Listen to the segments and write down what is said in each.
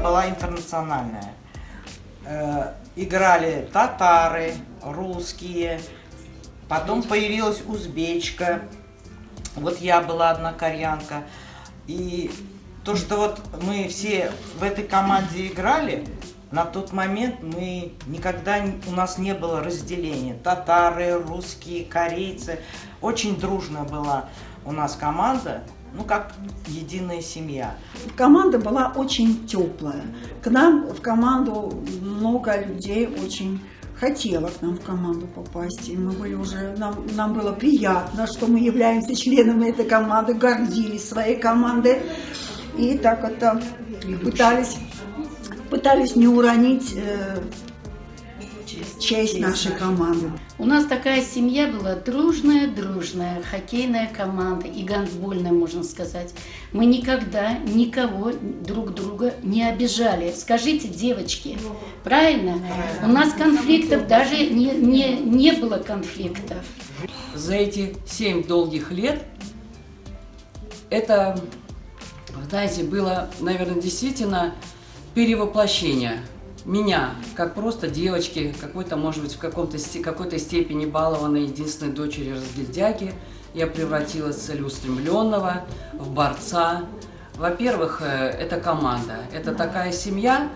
была интернациональная. Играли татары, русские, потом появилась узбечка, вот я была одна кореянка. И то, что вот мы все в этой команде играли, на тот момент у нас не было разделения. Татары, русские, корейцы. Очень дружная была у нас команда, ну как единая семья. Команда была очень теплая. К нам в команду много людей очень хотело к нам в команду попасть. И мы были уже, нам было приятно, что мы являемся членами этой команды, гордились своей командой. И так это пытались не уронить честь нашей команды. У нас такая семья была дружная, хоккейная команда и гандбольная, можно сказать. Мы никогда никого друг друга не обижали. Скажите, девочки, правильно? У нас конфликтов даже не было конфликтов. За эти 7 долгих лет это, знаете, было, наверное, действительно перевоплощение меня, как просто девочки, какой-то, может быть, в какой-то степени балованной единственной дочери разгильдяги, я превратилась в целеустремленного, в борца. Во-первых, это команда, это такая семья.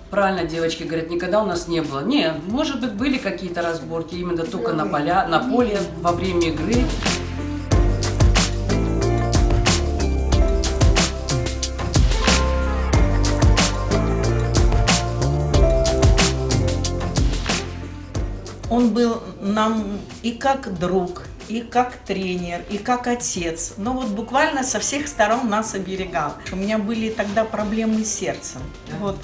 Правильно девочки говорят, никогда у нас не было. Нет, может быть, были какие-то разборки именно только на поле, во время игры. Он был нам и как друг, и как тренер, и как отец. Но вот буквально со всех сторон нас оберегал. У меня были тогда проблемы с сердцем. Вот.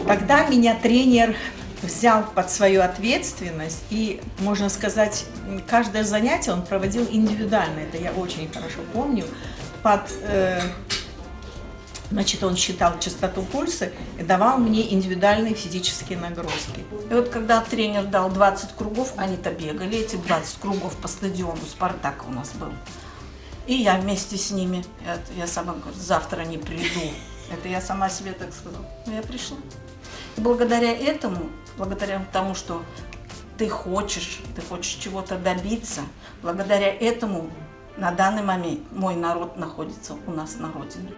Тогда меня тренер взял под свою ответственность, и, можно сказать, каждое занятие он проводил индивидуально. Это я очень хорошо помню. Значит, он считал частоту пульса и давал мне индивидуальные физические нагрузки. И вот когда тренер дал 20 кругов, они-то бегали, эти 20 кругов по стадиону, Спартак у нас был. И я вместе с ними, я сама говорю, завтра не приду. Это я сама себе так сказала. Но я пришла. И благодаря этому, благодаря тому, что ты хочешь чего-то добиться, благодаря этому на данный момент мой народ находится у нас на родине.